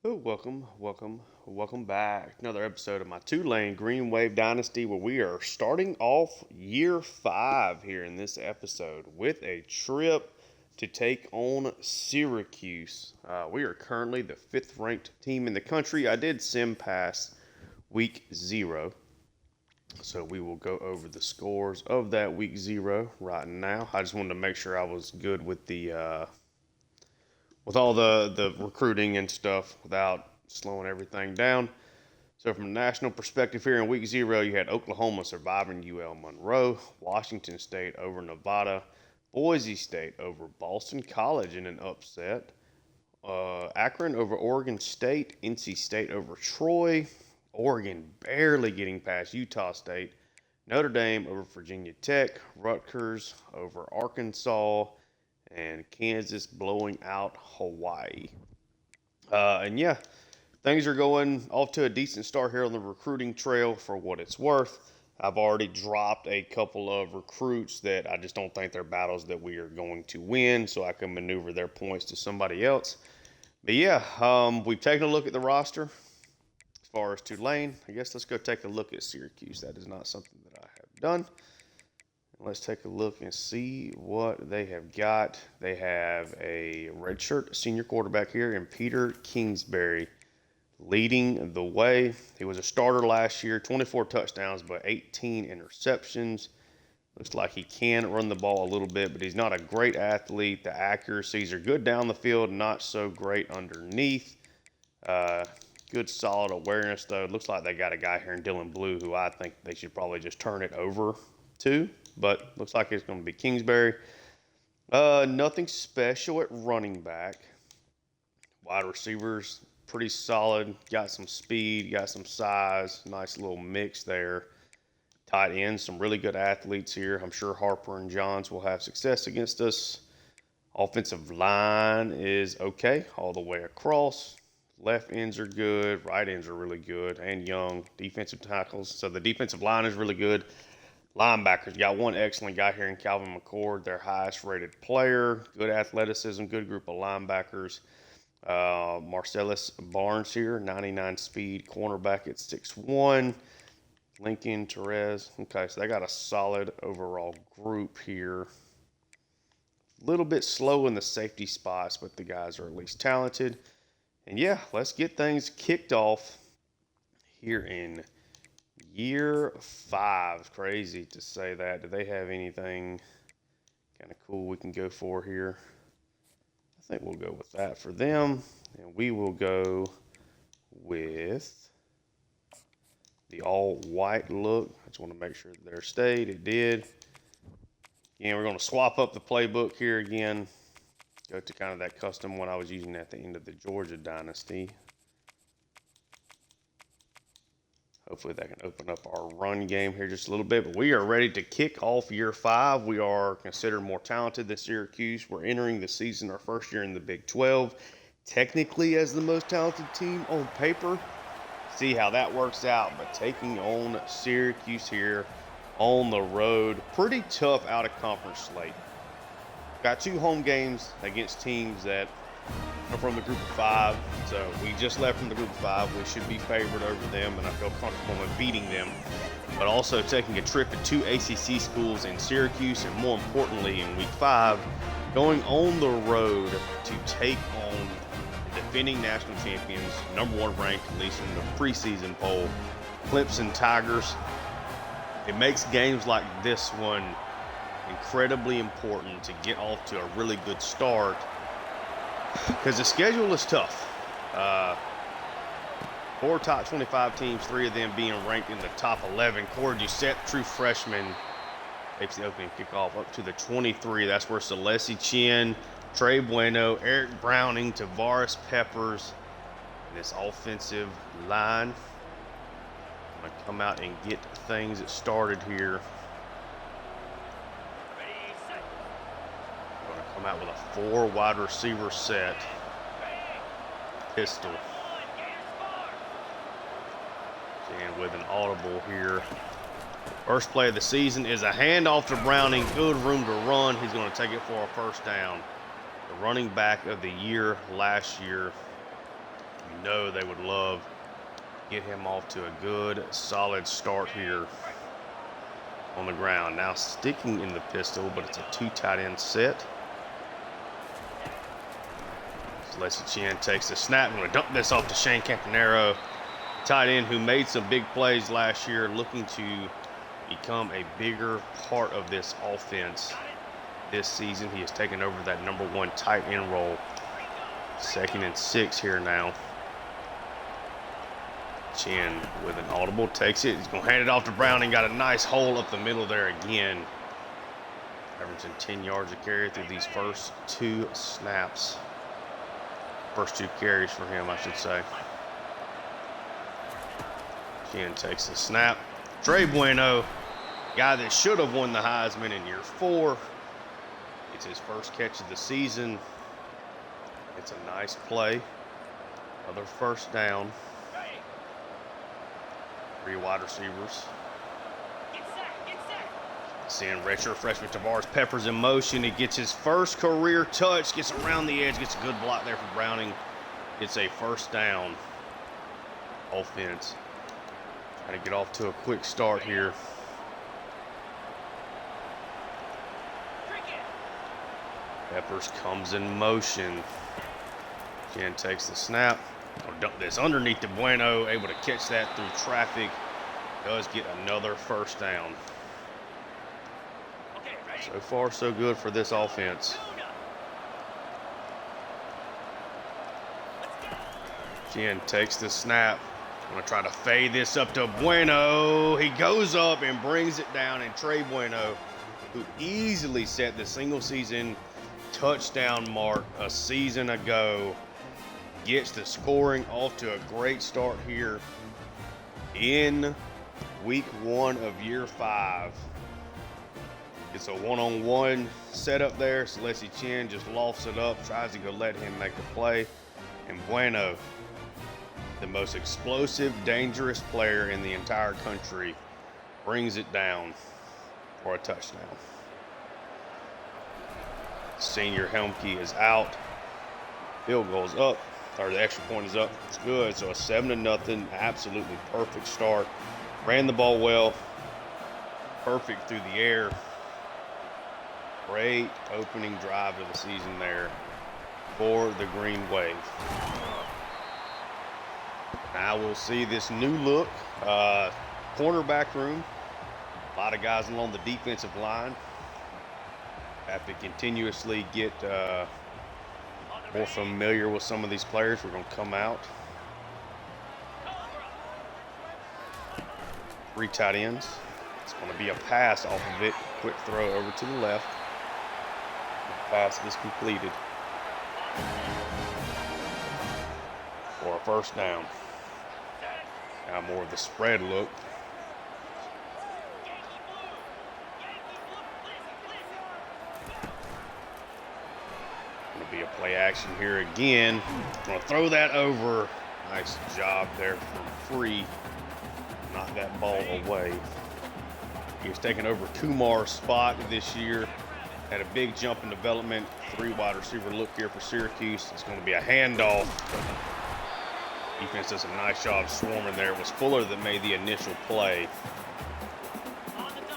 Oh, welcome back. Another episode of my Tulane Green Wave Dynasty, where we are starting off year 5 here in this episode with a trip to take on Syracuse. We are currently the 5th ranked team in the country. I did sim pass week 0, so we will go over the scores of that week 0 right now. I just wanted to make sure I was good with the with all the recruiting and stuff without slowing everything down. So from a national perspective here in week 0, you had Oklahoma surviving UL Monroe, Washington State over Nevada, Boise State over Boston College in an upset, Akron over Oregon State, NC State over Troy, Oregon barely getting past Utah State, Notre Dame over Virginia Tech, Rutgers over Arkansas, and Kansas blowing out Hawaii. And yeah, things are going off to a decent start here on the recruiting trail for what it's worth. I've already dropped a couple of recruits that I just don't think they're battles that we are going to win, so I can maneuver their points to somebody else. But yeah, we've taken a look at the roster as far as Tulane. I guess let's go take a look at Syracuse. That is not something that I have done. Let's take a look and see what they have got. They have a redshirt senior quarterback here in Peter Kingsbury leading the way. He was a starter last year, 24 touchdowns, but 18 interceptions. Looks like he can run the ball a little bit, but he's not a great athlete. The accuracies are good down the field, not so great underneath. Good solid awareness, though. Looks like they got a guy here in Dylan Blue who I think they should probably just turn it over to. But looks like it's going to be Kingsbury. Nothing special at running back. Wide receivers, pretty solid. Got some speed, got some size. Nice little mix there. Tight ends, some really good athletes here. I'm sure Harper and Johns will have success against us. Offensive line is okay all the way across. Left ends are good. Right ends are really good and young. Defensive tackles. So the defensive line is really good. Linebackers, got one excellent guy here in Calvin McCord, their highest rated player. Good athleticism, good group of linebackers. Marcellus Barnes here, 99 speed, cornerback at 6'1". Lincoln, Therese. Okay, so they got a solid overall group here. A little bit slow in the safety spots, but the guys are at least talented. And yeah, let's get things kicked off here in year 5. Crazy to say that. Do they have anything kind of cool we can go for here? I think we'll go with that for them. And we will go with the all-white look. I just want to make sure that they're stayed. It did. Again, we're going to swap up the playbook here again. Go to kind of that custom one I was using at the end of the Georgia Dynasty. Hopefully that can open up our run game here just a little bit. But we are ready to kick off year 5. We are considered more talented than Syracuse. We're entering the season, our first year in the Big 12. Technically as the most talented team on paper. See how that works out. But taking on Syracuse here on the road. Pretty tough out-of-conference slate. Got 2 home games against teams that are from the group of 5, so we just left from the group of 5. We should be favored over them, and I feel comfortable in beating them. But also taking a trip to 2 ACC schools in Syracuse, and more importantly, in week 5, going on the road to take on the defending national champions, number 1 ranked, at least in the preseason poll, Clemson Tigers. It makes games like this one incredibly important to get off to a really good start, because the schedule is tough. 4 top 25 teams, 3 of them being ranked in the top 11. Corey Doucette, true freshman, takes the opening kickoff up to the 23. That's where Celeste Chin, Trey Bueno, Eric Browning, Tavares Peppers, and this offensive line going to come out and get things started here. Come out with a 4 wide receiver set. Pistol. And with an audible here. First play of the season is a handoff to Browning. Good room to run. He's going to take it for a first down. The running back of the year last year. know they would love get him off to a good, solid start here on the ground. Now sticking in the pistol, but it's a 2 tight end set. Leslie Chin takes the snap. I'm going to dump this off to Shane Campanero, tight end who made some big plays last year, looking to become a bigger part of this offense this season. He has taken over that #1 tight end role. 2nd and 6 here now. Chin with an audible takes it. He's going to hand it off to Browning. Got a nice hole up the middle there again. Averaging 10 yards a carry through these first 2 snaps. First 2 carries for him, I should say. Chin takes the snap. Trey Bueno, guy that should have won the Heisman in year 4. It's his first catch of the season. It's a nice play. Another first down. 3 wide receivers. Seeing redshirt freshman Tavares Peppers in motion. He gets his first career touch, gets around the edge, gets a good block there for Browning. It's a first down. Offense trying to get off to a quick start here. Peppers comes in motion. Jen takes the snap. Gonna dump this underneath to Bueno. Able to catch that through traffic. Does get another first down. So far, so good for this offense. Jen takes the snap. Gonna try to fade this up to Bueno. He goes up and brings it down. And Trey Bueno, who easily set the single season touchdown mark a season ago, gets the scoring off to a great start here in week 1 of year 5. It's a one-on-one setup there. So Leslie Chin just lofts it up, tries to go let him make the play. And Bueno, the most explosive, dangerous player in the entire country, brings it down for a touchdown. Senior Helmke is out. Field goal's up, or the extra point is up. It's good. So a 7-0, absolutely perfect start. Ran the ball well. Perfect through the air. Great opening drive of the season there for the Green Wave. Now we'll see this new look cornerback room. A lot of guys along the defensive line have to continuously get more familiar with some of these players. We're going to come out. 3 tight ends. It's going to be a pass off of it. Quick throw over to the left. The pass is completed for a first down. Now more of the spread look. Going to be a play action here again. Going to throw that over. Nice job there from Free. Knock that ball away. He was taking over Kumar's spot this year. Had a big jump in development. 3 wide receiver look here for Syracuse. It's going to be a handoff. Defense does a nice job swarming there. It was Fuller that made the initial play.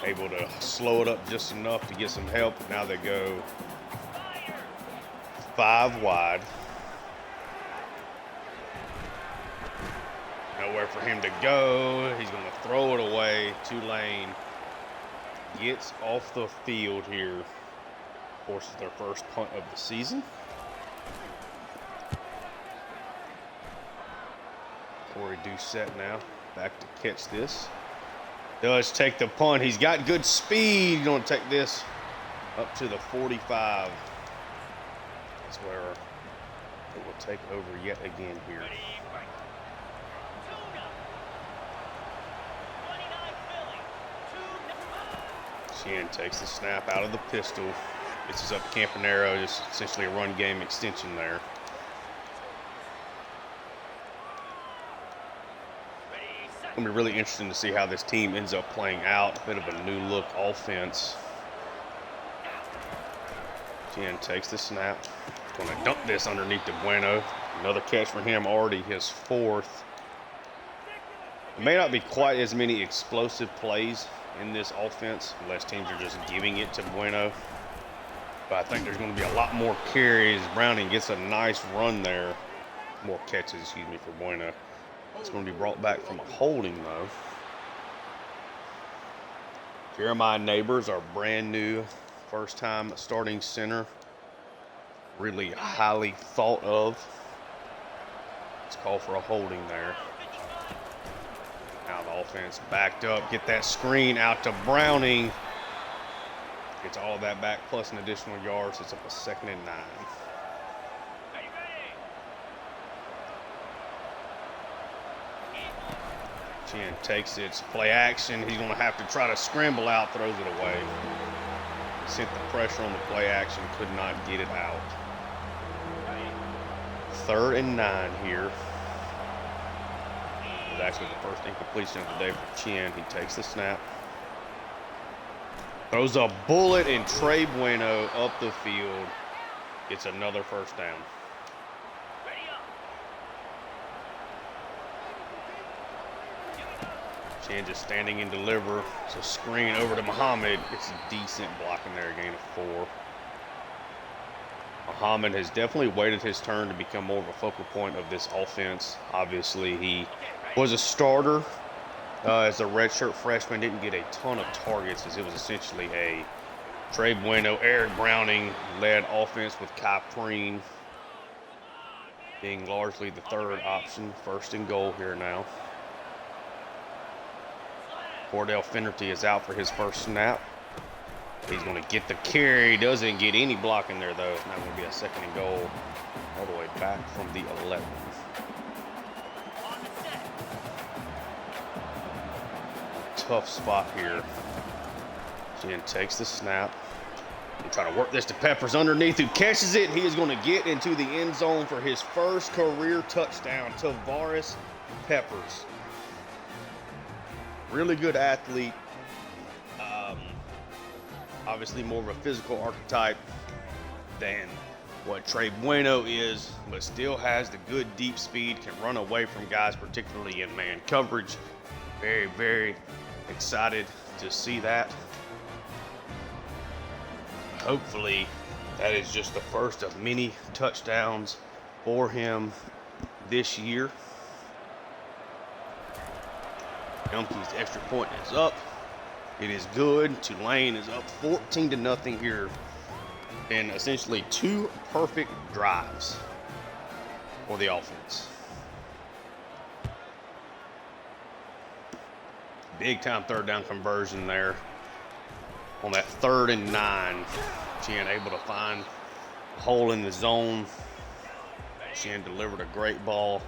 Able to slow it up just enough to get some help. Now they go 5 wide. Nowhere for him to go. He's going to throw it away. Tulane gets off the field here. Forces their first punt of the season. Corey Doucette now back to catch this. Does take the punt. He's got good speed. Going to take this up to the 45. That's where it will take over yet again here. Sheehan takes the snap out of the pistol. This is up to Campanero, just essentially a run game extension there. It's going to be really interesting to see how this team ends up playing out. A bit of a new look offense. Sheehan takes the snap. Going to dump this underneath to Bueno. Another catch for him, already his 4th. It may not be quite as many explosive plays in this offense, unless teams are just giving it to Bueno. But I think there's going to be a lot more carries. Browning gets a nice run there. More catches, excuse me, for Bueno. It's going to be brought back from a holding, though. Jeremiah Neighbors, our brand new first-time starting center. Really highly thought of. Let's call for a holding there. Now the offense backed up. Get that screen out to Browning. Gets all of that back plus an additional yard. So it's up a 2nd and 9. Chin takes it. It's play action. He's going to have to try to scramble out. Throws it away. Sent the pressure on the play action. Could not get it out. 3rd and 9 here. It was actually the first incompletion of the day for Chin. He takes the snap. Throws a bullet, and Trey Bueno up the field. It's another first down. Chin just standing and deliver. It's a screen over to Muhammad. It's a decent blocking there, a gain of 4. Muhammad has definitely waited his turn to become more of a focal point of this offense. Obviously, he was a starter as a redshirt freshman. Didn't get a ton of targets as it was essentially a Trey Bueno, Eric Browning led offense with Kai Preen being largely the 3rd option. 1st and goal here now. Cordell Finnerty is out for his first snap. He's going to get the carry. Doesn't get any blocking there, though. It's not going to be a 2nd and goal all the way back from the 11. Tough spot here. Chin takes the snap. And try to work this to Peppers underneath, who catches it. He is going to get into the end zone for his first career touchdown. Tavares Peppers. Really good athlete. Obviously more of a physical archetype than what Trey Bueno is, but still has the good deep speed, can run away from guys, particularly in man coverage. Very, very excited to see that. Hopefully that is just the first of many touchdowns for him this year. Youngkey's extra point is up. It is good. Tulane is up 14-0 here in essentially 2 perfect drives for the offense. Big time 3rd down conversion there on that 3rd and 9. Chin able to find a hole in the zone. Chin delivered a great ball.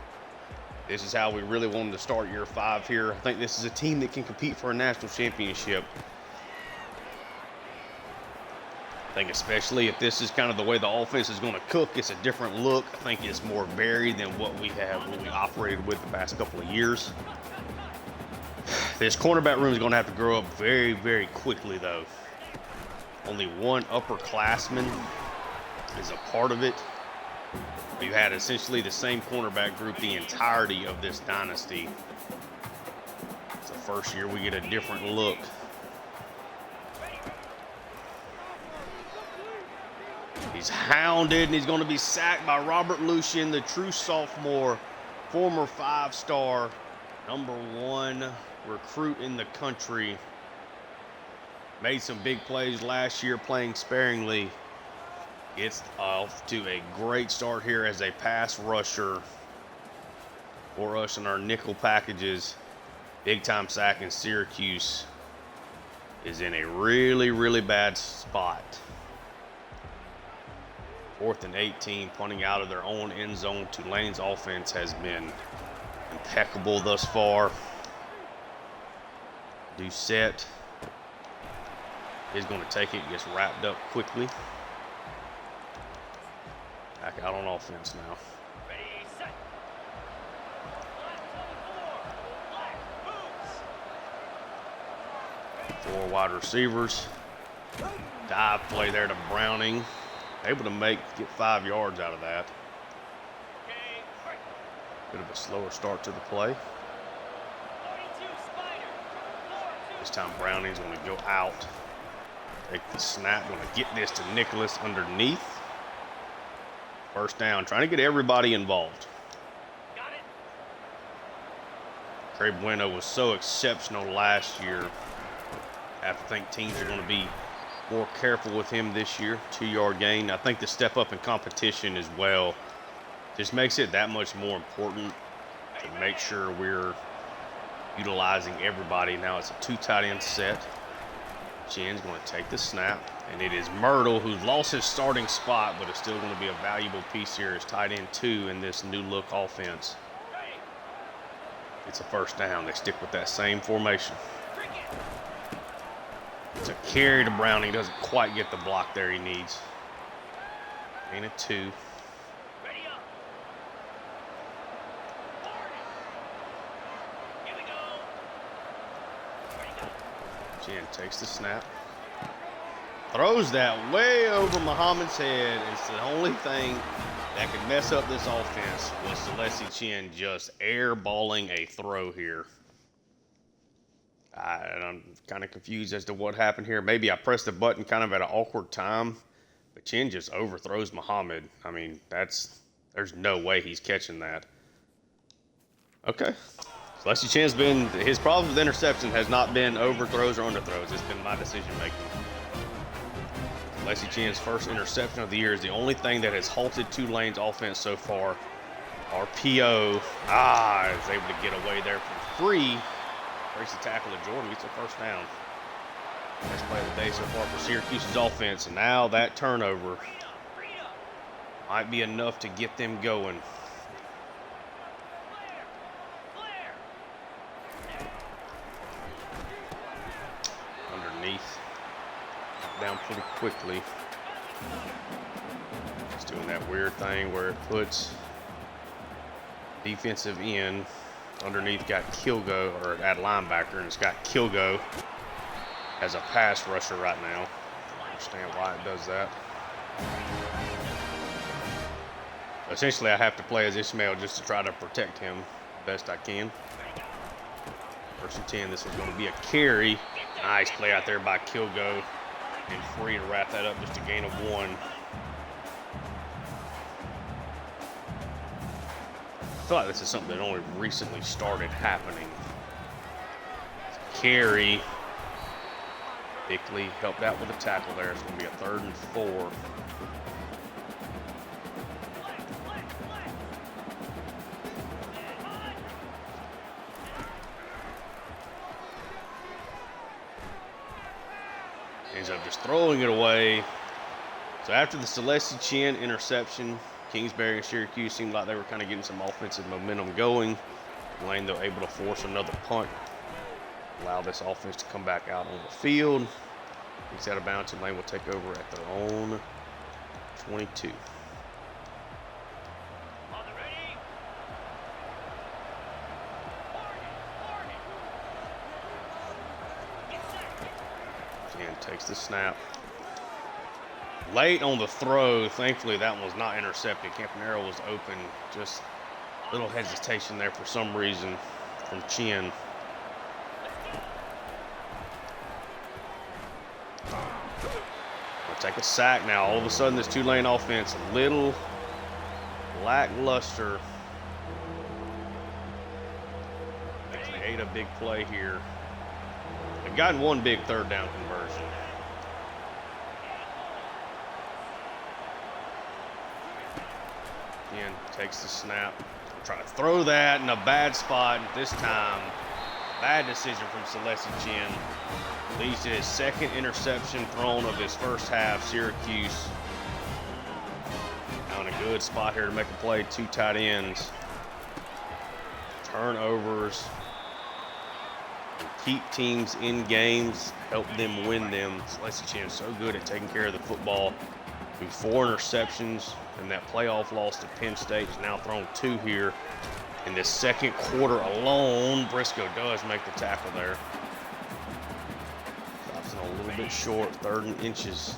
This is how we really wanted to start year 5 here. I think this is a team that can compete for a national championship. I think especially if this is kind of the way the offense is going to cook, it's a different look. I think it's more varied than what we operated with the past couple of years. This cornerback room is going to have to grow up very, very quickly, though. Only one upperclassman is a part of it. We've had essentially the same cornerback group the entirety of this dynasty. It's the first year we get a different look. He's hounded, and he's going to be sacked by Robert Lucien, the true sophomore, former 5-star, #1 recruit in the country. Made some big plays last year playing sparingly. Gets off to a great start here as a pass rusher for us in our nickel packages. Big time sack in Syracuse is in a really, really bad spot. 4th and 18, punting out of their own end zone. Tulane's offense has been impeccable thus far. Doucette is going to take it, gets wrapped up quickly. Back out on offense now. 4 wide receivers. Dive play there to Browning. Able to get 5 yards out of that. Bit of a slower start to the play. This time Browning's going to go out. Take the snap. Going to get this to Nicholas underneath. First down. Trying to get everybody involved. Trey Bueno was so exceptional last year. I have to think teams are going to be more careful with him this year. 2-yard gain. I think the step up in competition as well just makes it that much more important to make sure we're utilizing everybody. Now it's a 2 tight end set. Chen's going to take the snap, and it is Myrtle who's lost his starting spot, but is still going to be a valuable piece here as tight end 2 in this new look offense. It's a first down. They stick with that same formation. It's a carry to Browning. Doesn't quite get the block there he needs. Gain of 2. Chen takes the snap. Throws that way over Muhammad's head. It's the only thing that could mess up this offense was Celestia Chen just airballing a throw here. And I'm kind of confused as to what happened here. Maybe I pressed the button kind of at an awkward time, but Chen just overthrows Muhammad. I mean, there's no way he's catching that. Okay. Celestia Chen's been, his problem with interception has not been overthrows or underthrows. It's been my decision making. Celestia Chen's first interception of the year is the only thing that has halted Tulane's offense so far. RPO, is able to get away there for free. Breaks the tackle of Jordan, gets a first down. Best play of the day so far for Syracuse's offense. And now that turnover might be enough to get them going. Underneath. Down pretty quickly. Just doing that weird thing where it puts defensive end underneath, got Kilgo, or at linebacker, and it's got Kilgo as a pass rusher right now. I don't understand why it does that. Essentially, I have to play as Ishmael just to try to protect him best I can. First and 10, this is going to be a carry. Nice play out there by Kilgo, and free to wrap that up, just a gain of 1. I feel like this is something that only recently started happening. Carry. Bickley helped out with a tackle there. It's going to be a 3rd and 4. Ends up just throwing it away. So after the Celestia Chen interception, Kingsbury and Syracuse seemed like they were kind of getting some offensive momentum going. Tulane, though, able to force another punt, allow this offense to come back out on the field. He's out of bounds. Tulane will take over at their own 22. Again, takes the snap. Late on the throw, thankfully that one was not intercepted. Campanaro was open. Just a little hesitation there for some reason from Chen. We'll take a sack now. All of a sudden, this Tulane offense a little lackluster. They ate a big play here. They've gotten one big 3rd down conversion. Again, takes the snap. Trying to throw that in a bad spot this time. Bad decision from Celestia Chen. Leads to his 2nd interception thrown of his first half. Syracuse now in a good spot here to make a play. 2 tight ends. Turnovers. And keep teams in games. Help them win them. Celestia Chen is so good at taking care of the football. Through 4 interceptions. And that playoff loss to Penn State is now thrown 2 here. In this 2nd quarter alone, Briscoe does make the tackle there. Drops it a little bit short, 3rd and inches.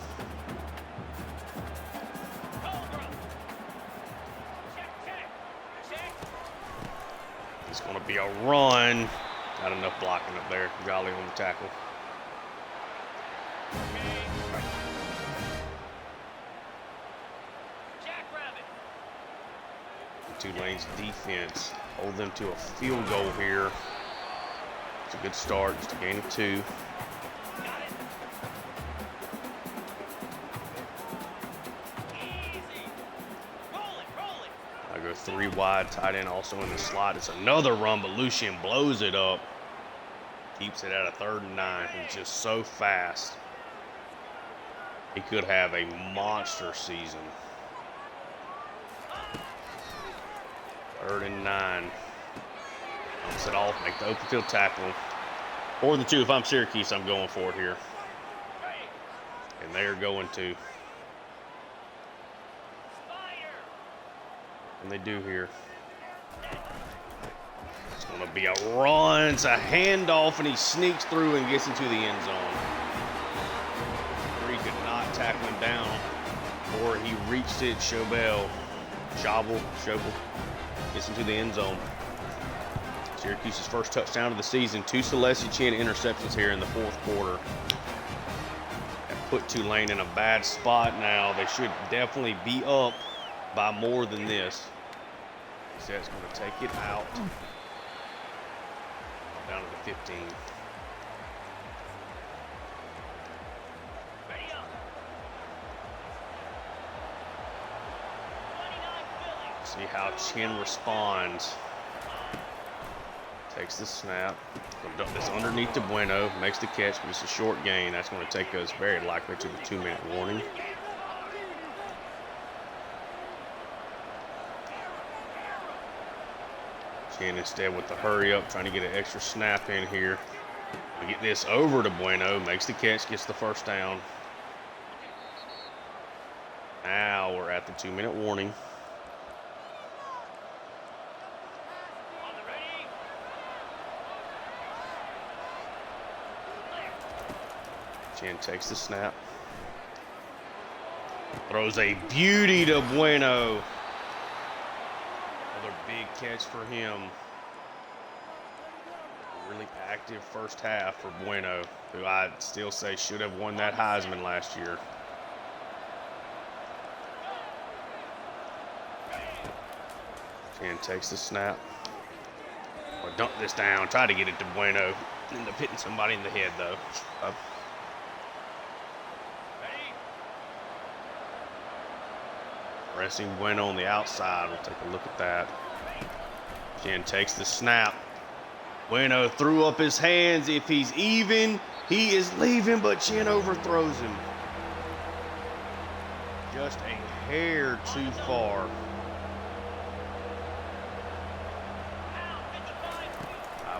It's going to be a run. Not enough blocking up there. Golly on the tackle. Tulane's defense hold them to a field goal here. It's a good start, just a gain of 2. I go 3 wide, tight end also in the slot. It's another run, but Lucien blows it up. Keeps it at a 3rd and 9. He's just so fast. He could have a monster season. 3rd and 9. Dumps it off, make the open field tackle. 4 and 2. If I'm Syracuse, I'm going for it here. And they're going to. And they do here. It's going to be a run. It's a handoff, and he sneaks through and gets into the end zone. He could not tackle him down, or he reached it. Schobel gets into the end zone. Syracuse's first touchdown of the season. 2 Celestia Chin interceptions here in the 4th quarter. And put Tulane in a bad spot now. They should definitely be up by more than this. That's going to take it out. Down to the 15. See how Chin responds. Takes the snap. Gonna dump this underneath to Bueno. Makes the catch, but it's a short gain. That's going to take us very likely to the 2-minute warning. Chin instead with the hurry up, trying to get an extra snap in here. We get this over to Bueno. Makes the catch, gets the first down. Now we're at the 2-minute warning. Chin takes the snap. Throws a beauty to Bueno. Another big catch for him. Really active first half for Bueno, who I'd still say should have won that Heisman last year. Chin takes the snap. Or dump this down. Try to get it to Bueno. End up hitting somebody in the head, though. Pressing Bueno on the outside. We'll take a look at that. Chin takes the snap. Bueno threw up his hands. If he's even, he is leaving, but Chin overthrows him. Just a hair too far.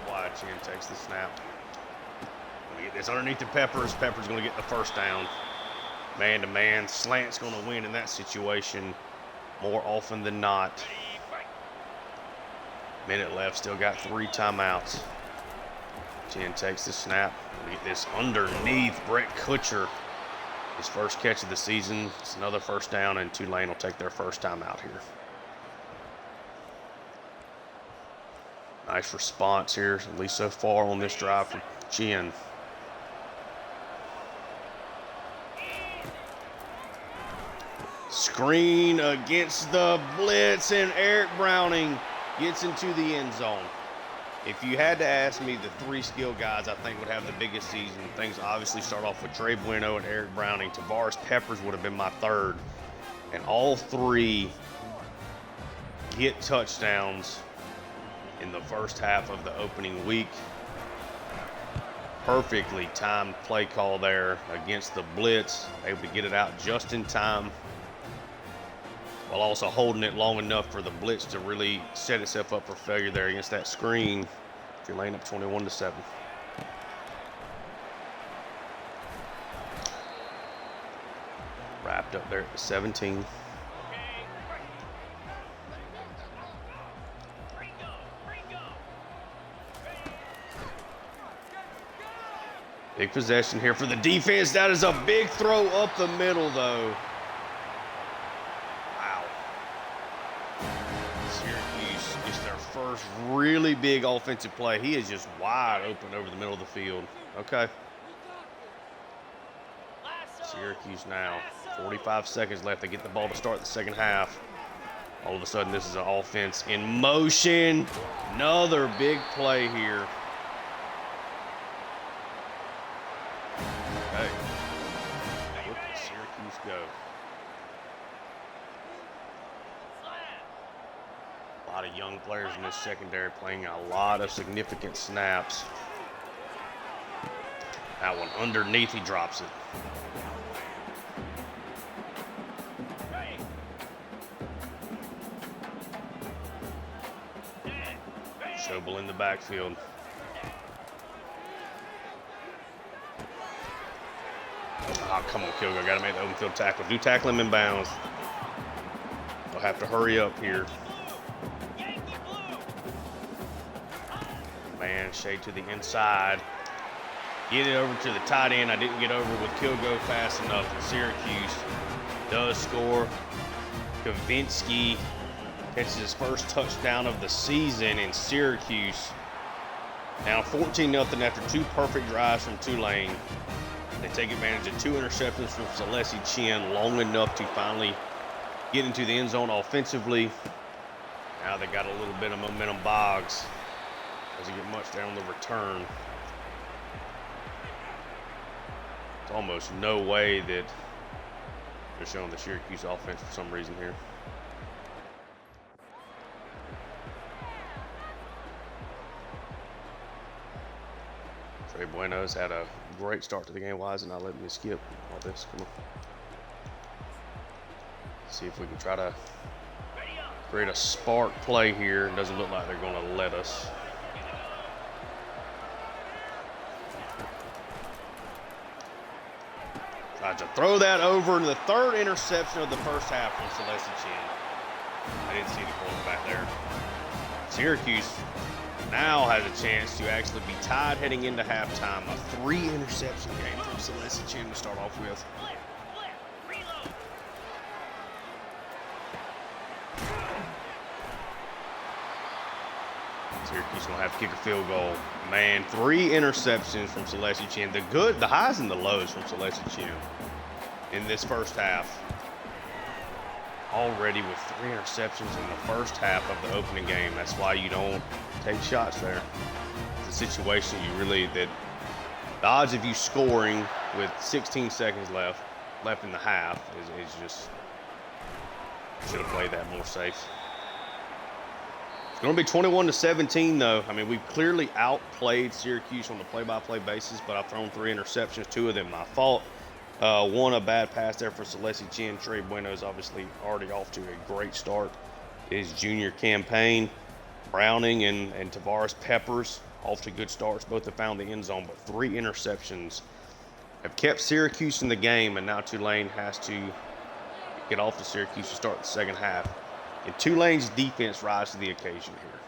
Wide. Chin takes the snap. We get this underneath the Peppers. Peppers going to get the first down. Man-to-man. Slant's going to win in that situation more often than not. Minute left. Still got 3 timeouts. Chin takes the snap. We get this underneath Brett Kutcher. His first catch of the season. It's another first down, and Tulane will take their first time out here. Nice response here, at least so far on this drive from Chin. Screen against the blitz, and Eric Browning gets into the end zone. If you had to ask me, the 3 skill guys I think would have the biggest season. Things obviously start off with Trey Bueno and Eric Browning. Tavares Peppers would have been my 3rd. And all 3 get touchdowns in the first half of the opening week. Perfectly timed play call there against the blitz. Able to get it out just in time, while also holding it long enough for the blitz to really set itself up for failure there against that screen. Tulane up 21-7. Wrapped up there at the 17. Big possession here for the defense. That is a big throw up the middle, though. Wow. Syracuse gets their first really big offensive play. He is just wide open over the middle of the field. Okay. Syracuse now, 45 seconds left. They get the ball to start the second half. All of a sudden, this is an offense in motion. Another big play here. Okay. Look at Syracuse go. A lot of young players in this secondary playing a lot of significant snaps. That one underneath, he drops it. Schobel in the backfield. Oh, come on, Kilgo. Got to make the open field tackle. Do tackle him in bounds. We'll have to hurry up here. Man, shade to the inside. Get it over to the tight end. I didn't get over with Kilgo fast enough. And Syracuse does score. Kavinsky catches his first touchdown of the season in Syracuse. Now 14-0 after two perfect drives from Tulane. They take advantage of two interceptions from Celeste Chin long enough to finally get into the end zone offensively. Now they got a little bit of momentum. Boggs doesn't get much there on the return. It's almost no way that they're showing the Syracuse offense for some reason here. Trey Bueno's had a great start to the game. Why is it not letting me skip all this? Come on. See if we can try to create a spark play here. It doesn't look like they're going to let us. Tried to throw that over in the third interception of the first half from Celeste Chin. I didn't see the quarterback there. Syracuse now has a chance to actually be tied heading into halftime. A 3-interception game from Celeste Chin to start off with. Syracuse gonna have to kick a field goal. Man, 3 interceptions from Celeste Chin. The highs and the lows from Celeste Chin in this first half. Already with 3 interceptions in the first half of the opening game. That's why you don't take shots there. It's a situation the odds of you scoring with 16 seconds left in the half is just, should have played that more safe. It's going to be 21-17 though. I mean, we've clearly outplayed Syracuse on the play-by-play basis, but I've thrown 3 interceptions, 2 of them my fault. One, a bad pass there for Celeste Chin. Trey Bueno is obviously already off to a great start his junior campaign. Browning and Tavares Peppers off to good starts. Both have found the end zone, but 3 interceptions have kept Syracuse in the game, and now Tulane has to get off to Syracuse to start the second half. And Tulane's defense rise to the occasion here.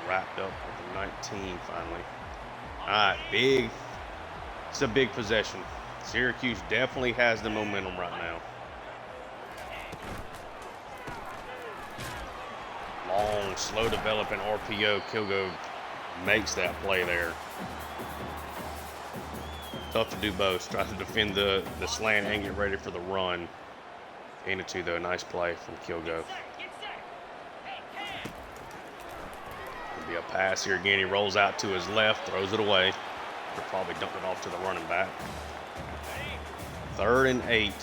Wrapped up with the 19 finally. All right, big. It's a big possession. Syracuse definitely has the momentum right now. Long, slow developing RPO. Kilgo makes that play there. Tough to do both. Try to defend the slant and get ready for the run. Gain it 2 though. Nice play from Kilgo. Be a pass here again. He rolls out to his left, throws it away. He'll probably dump it off to the running back. 3rd and 8.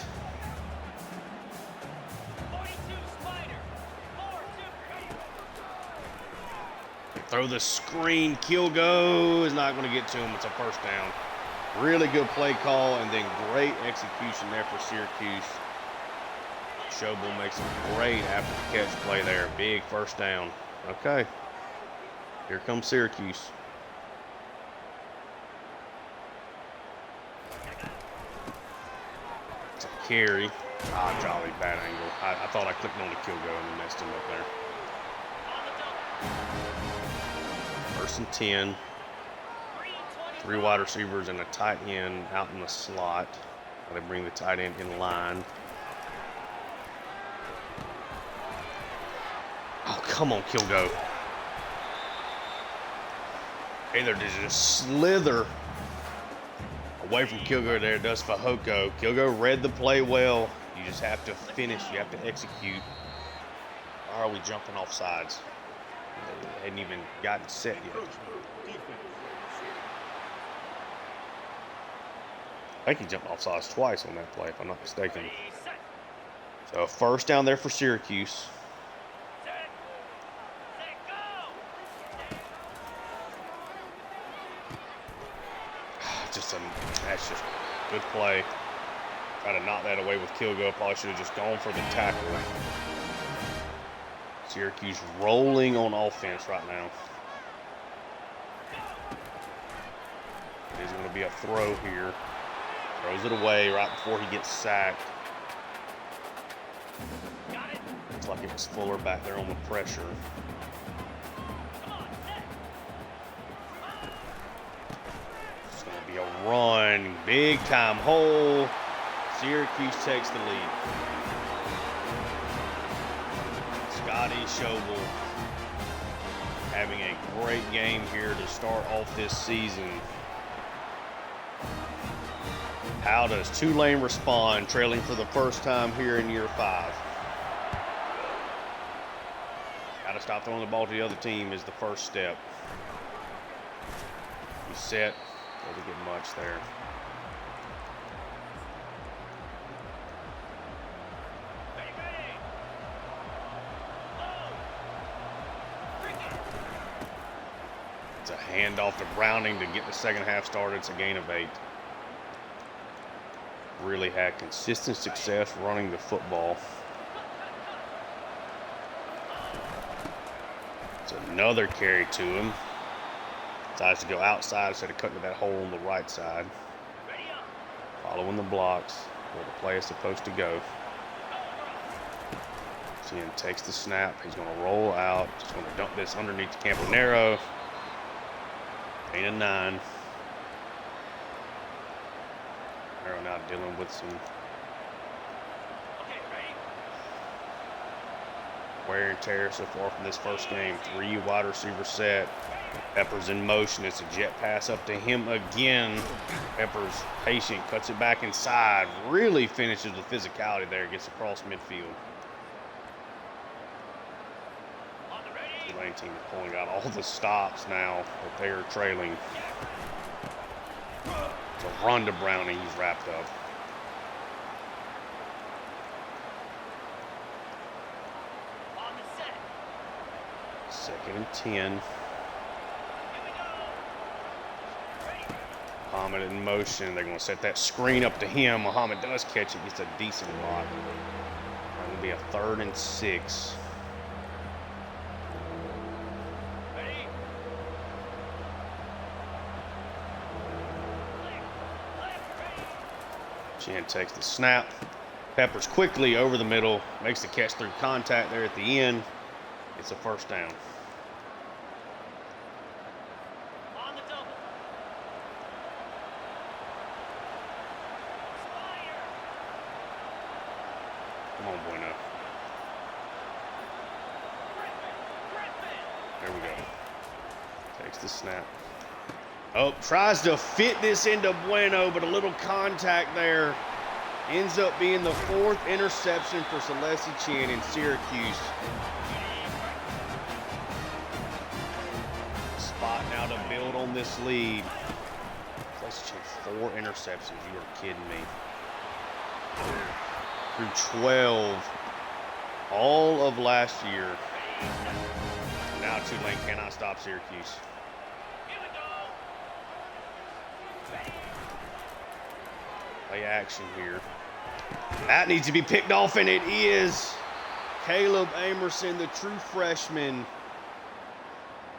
Throw the screen. Kilgo is not going to get to him. It's a first down. Really good play call and then great execution there for Syracuse. Schobel makes a great after the catch play there. Big first down. Okay. Here comes Syracuse. It's a carry. Jolly bad angle. I thought I clicked on the Kilgo and messed him up there. 1st and 10. 3 wide receivers and a tight end out in the slot. They bring the tight end in line. come on, Kilgo. Either to just slither away from Kilgo there does Fehoko. Kilgo read the play well. You just have to finish. You have to execute. Why are we jumping off sides? They hadn't even gotten set yet. I think he jumped off sides twice on that play, if I'm not mistaken. So first down there for Syracuse. That's just a good play. Try to knock that away with Kilgo. Probably should have just gone for the tackle. Syracuse rolling on offense right now. There's going to be a throw here. Throws it away right before he gets sacked. Looks like it was Fuller back there on the pressure. It's going to be a run. Big time hole. Syracuse takes the lead. Scotty Schobel having a great game here to start off this season. How does Tulane respond, trailing for the first time here in year 5? Got to stop throwing the ball to the other team is the first step. You set, doesn't get much there. It's a handoff to Browning to get the second half started. It's a gain of 8. Really had consistent success running the football. It's another carry to him. Decides to go outside instead of cutting to that hole on the right side. Following the blocks where the play is supposed to go. Again, takes the snap. He's going to roll out. Just going to dump this underneath the Campanero. 8-9. Arrow now dealing with some wear and tear so far from this first game. 3 wide receiver set. Peppers in motion. It's a jet pass up to him again. Peppers patient, cuts it back inside. Really finishes with physicality there. Gets across midfield. The Tulane team is pulling out all the stops now that they are trailing. It's a run to Browning. He's wrapped up. Second and 10. Muhammad in motion. They're going to set that screen up to him. Muhammad does catch it. Gets a decent block. It's going to be a 3rd and 6. Chan takes the snap. Peppers quickly over the middle. Makes the catch through contact there at the end. It's a first down. On the double. Come on, Bueno. There we go. Takes the snap. Oh, tries to fit this into Bueno, but a little contact there. Ends up being the 4th interception for Celessi Chin in Syracuse. Spot now to build on this lead. Celessi Chin, 4 interceptions. You are kidding me. Through 12 all of last year. Now Tulane cannot stop Syracuse. Play action here. That needs to be picked off, and it is. Caleb Amerson, the true freshman,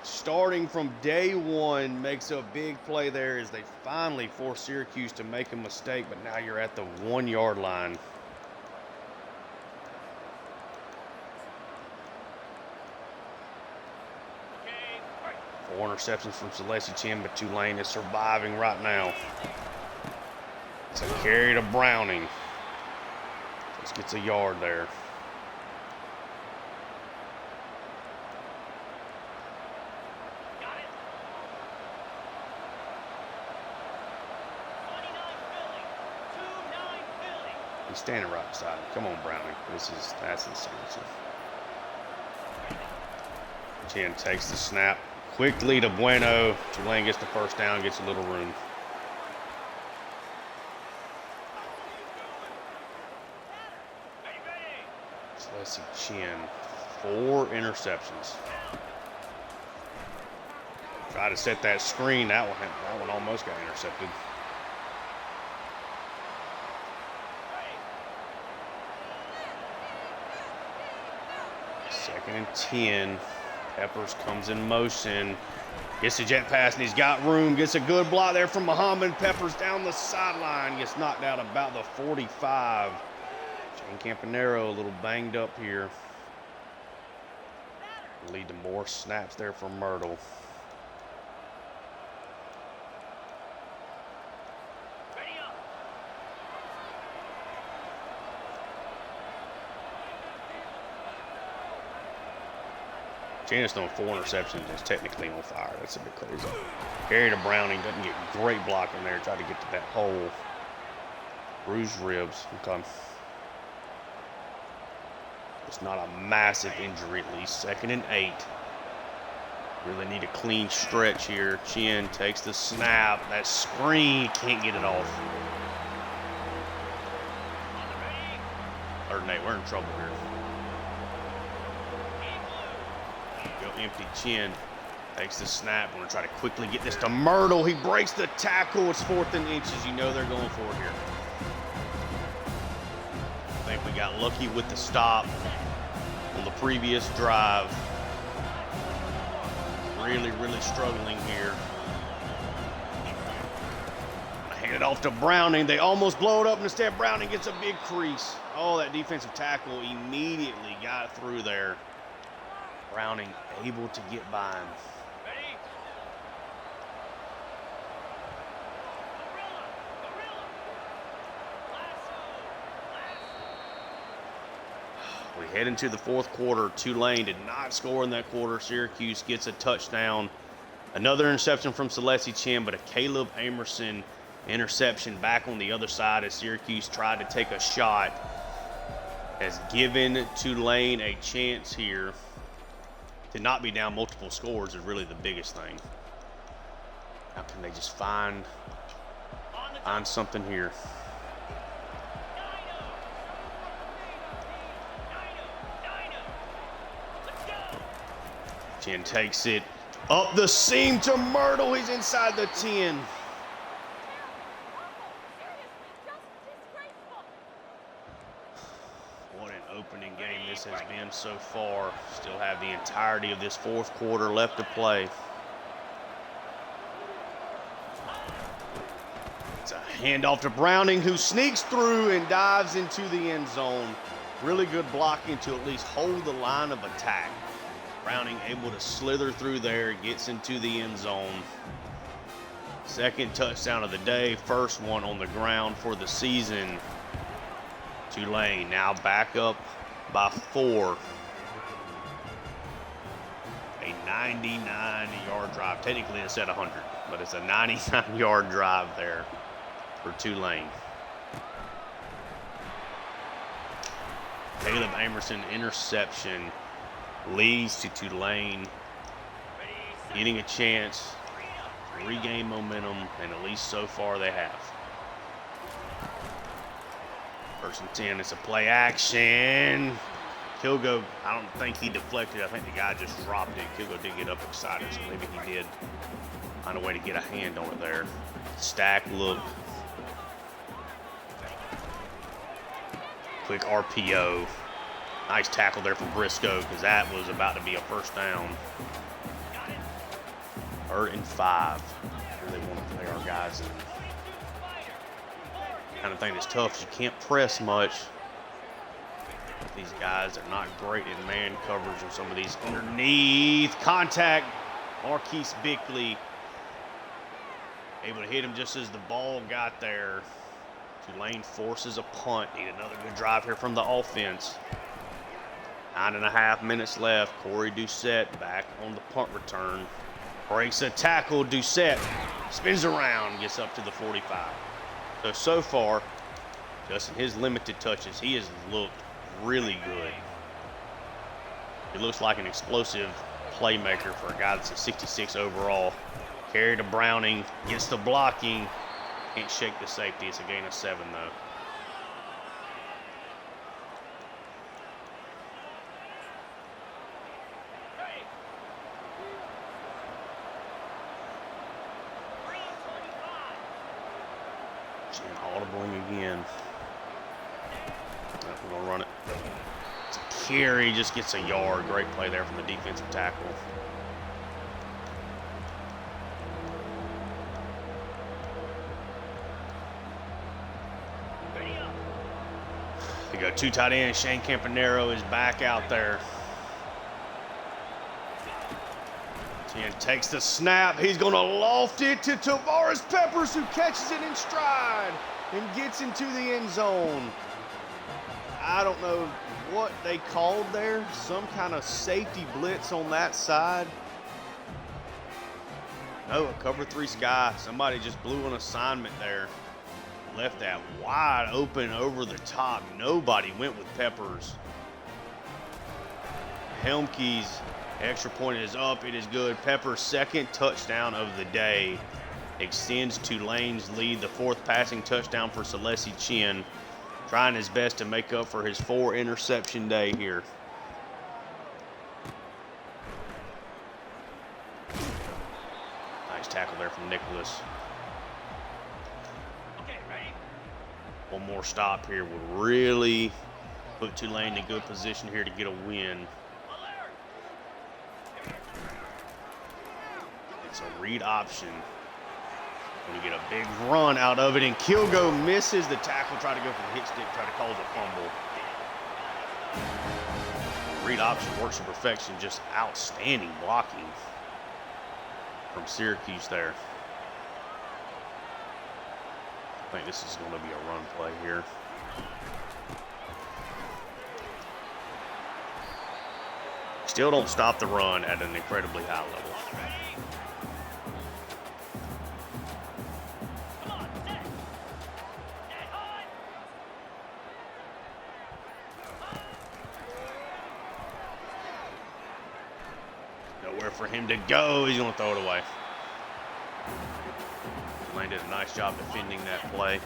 starting from day 1, makes a big play there as they finally force Syracuse to make a mistake, but now you're at the 1-yard line. Four interceptions from Celessi Chin, but Tulane is surviving right now. It's a carry to Browning. Just gets a yard there. He's standing right beside him. Come on, Browning. That's insensitive. Chin takes the snap quickly to Bueno. Tulane gets the first down, gets a little room. So let's see, Chin, 4 interceptions. Try to set that screen. That one almost got intercepted. Second and 10. Peppers comes in motion. Gets the jet pass, and he's got room. Gets a good block there from Muhammad. Peppers down the sideline. Gets knocked out about the 45. Shane Campanero a little banged up here. Lead to more snaps there for Myrtle. Janus throwing 4 interceptions is technically on fire. That's a bit crazy. Carry to Browning, doesn't get great blocking there. Try to get to that hole. Bruised ribs. Okay. It's not a massive injury at least. Second and 8. Really need a clean stretch here. Chin takes the snap. That screen, can't get it off. Third and 8, we're in trouble here. Empty. Chin takes the snap. We're going to try to quickly get this to Myrtle. He breaks the tackle. It's 4th and inches. You know they're going for it here. I think we got lucky with the stop on the previous drive. Really struggling here. Hand it off to Browning. They almost blow it up, and instead Browning gets a big crease. Oh, that defensive tackle immediately got through there. Browning able to get by him. We head into the 4th quarter. Tulane did not score in that quarter. Syracuse gets a touchdown. Another interception from Celeste Chin, but a Caleb Amerson interception back on the other side as Syracuse tried to take a shot. Has given Tulane a chance here. To not be down multiple scores is really the biggest thing. How can they just find something here? Chin takes it up the seam to Myrtle. He's inside the 10. Opening game this has been so far. Still have the entirety of this 4th quarter left to play. It's a handoff to Browning, who sneaks through and dives into the end zone. Really good blocking to at least hold the line of attack. Browning able to slither through there, gets into the end zone. Second touchdown of the day, first one on the ground for the season. Tulane now back up by 4. A 99-yard drive. Technically it's at 100, but it's a 99-yard drive there for Tulane. Caleb Amerson interception leads to Tulane getting a chance to regain momentum, and at least so far they have. 1st and 10, it's a play action. Kilgo, I don't think he deflected. I think the guy just dropped it. Kilgo did get up excited, so maybe he did find a way to get a hand on it there. Stack look. Quick RPO. Nice tackle there from Briscoe, because that was about to be a first down. 3rd and 5. Really want to play our guys in. Kind of thing that's tough is you can't press much. These guys are not great in man coverage on some of these underneath. Contact. Marquise Bickley able to hit him just as the ball got there. Tulane forces a punt. Need another good drive here from the offense. 9.5 minutes left. Corey Doucette back on the punt return. Breaks a tackle. Doucette spins around, gets up to the 45. So far, Just in his limited touches, he has looked really good. He looks like an explosive playmaker for a guy that's a 66 overall. Carry to Browning, gets the blocking, can't shake the safety. It's a gain of 7 though. Audibling again. We're gonna run it. It's a carry, just gets a yard. Great play there from the defensive tackle. They go 2 tight ends. Shane Campanero is back out there. And takes the snap. He's going to loft it to Tavares Peppers, who catches it in stride and gets into the end zone. I don't know what they called there. Some kind of safety blitz on that side. No, a cover 3 sky. Somebody just blew an assignment there. Left that wide open over the top. Nobody went with Peppers. Helmke's extra point is up. It is good. Pepper's second touchdown of the day extends Tulane's lead. The 4th passing touchdown for Celesi Chin. Trying his best to make up for his 4 interception day here. Nice tackle there from Nicholas. One more stop here would really put Tulane in good position here to get a win. It's a read option. Going to get a big run out of it, and Kilgo misses the tackle. Try to go for the hit stick, try to cause a fumble. Read option works to perfection. Just outstanding blocking from Syracuse there. I think this is going to be a run play here. Still don't stop the run at an incredibly high level. Nowhere for him to go. He's going to throw it away. Tulane did a nice job defending that play.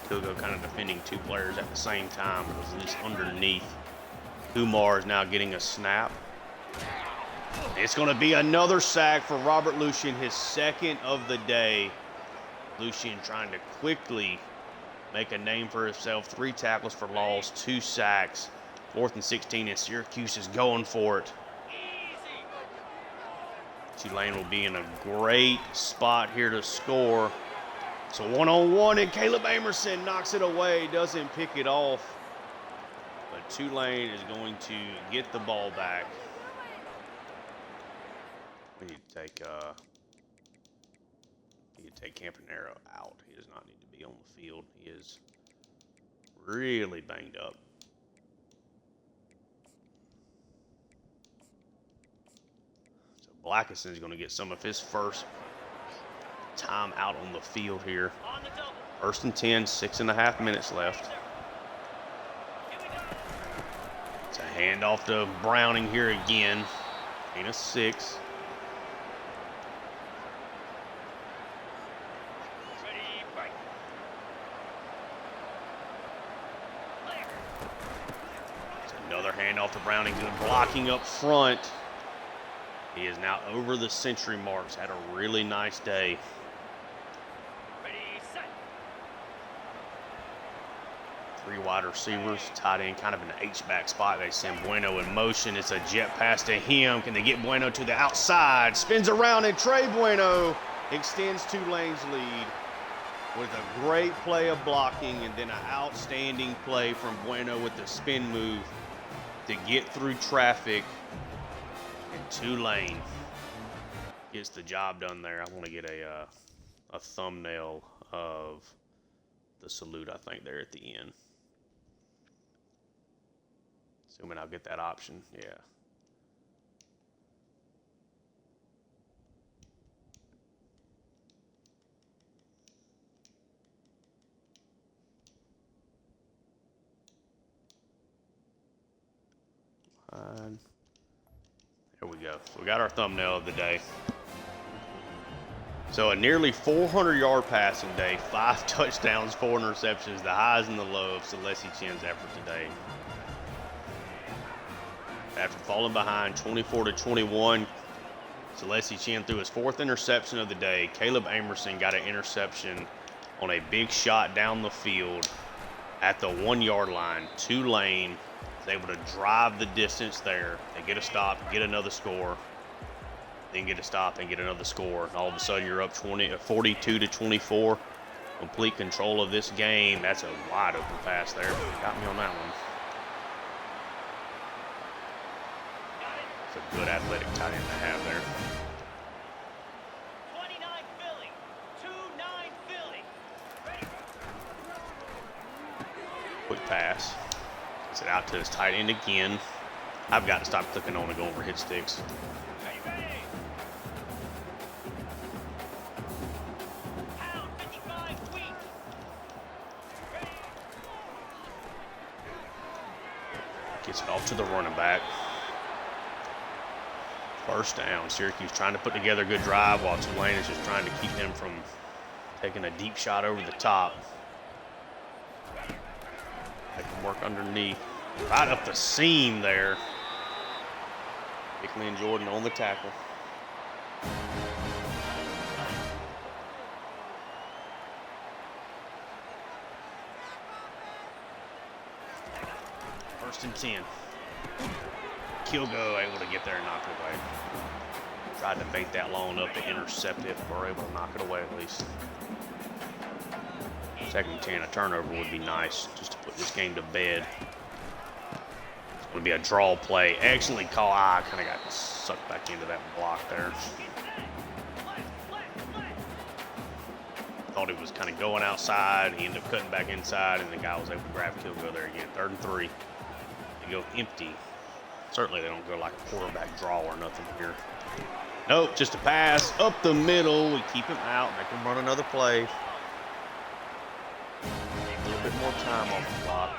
Kilgo kind of defending 2 players at the same time. It was at least underneath. Kumar is now getting a snap. It's going to be another sack for Robert Lucien, his 2nd of the day. Lucien trying to quickly make a name for himself. 3 tackles for loss, 2 sacks. 4th and 16, and Syracuse is going for it. Tulane will be in a great spot here to score. So 1-on-1, and Caleb Amerson knocks it away, doesn't pick it off. But Tulane is going to get the ball back. We need to take Campanero out. He does not need to be on the field. He is really banged up. So Blackeson is going to get some of his first time out on the field here. 1st and 10, 6.5 minutes left. It's a handoff to Browning here again. Gain of 6. Another handoff to Browning, good blocking up front. He is now over the century marks. Had a really nice day. 3 wide receivers, tight end, kind of in the H-back spot. They send Bueno in motion. It's a jet pass to him. Can they get Bueno to the outside? Spins around, and Trey Bueno extends Tulane's lead with a great play of blocking and then an outstanding play from Bueno with the spin move to get through traffic. And Tulane gets the job done there. I want to get a thumbnail of the salute, I think, there at the end. Assuming I'll get that option, yeah. we go. We got our thumbnail of the day. So a nearly 400-yard passing day, 5 touchdowns, 4 interceptions, the highs and the lows of Celeste Chen's effort today. After falling behind 24-21, Celeste Chen threw his 4th interception of the day. Caleb Amerson got an interception on a big shot down the field at the 1-yard line. Tulane is able to drive the distance there. They get a stop, get another score. Then get a stop and get another score. And all of a sudden you're up 42-24. Complete control of this game. That's a wide open pass there. Got me on that one. It's a good athletic tight end to have there. 29 Philly. 2-9 Philly. Ready. Quick pass. Gets it out to his tight end again. I've got to stop clicking on and go over hit sticks. Gets it off to the running back. First down. Syracuse trying to put together a good drive while Tulane is just trying to keep him from taking a deep shot over the top. Make him work underneath. Right up the seam there. Bickley and Jordan on the tackle. First and 10. Kilgo able to get there and knock it away. Tried to bait that long up to intercept it, but we're able to knock it away at least. Second and 10, a turnover would be nice just to put this game to bed. It's going to be a draw play. Excellently called. I kind of got sucked back into that block there. Thought he was kind of going outside. He ended up cutting back inside, and the guy was able to grab Kilgo there again. 3rd and 3. They go empty. Certainly they don't go like a quarterback draw or nothing here. Nope, just a pass up the middle. We keep him out, make him run another play. A little bit more time on the clock.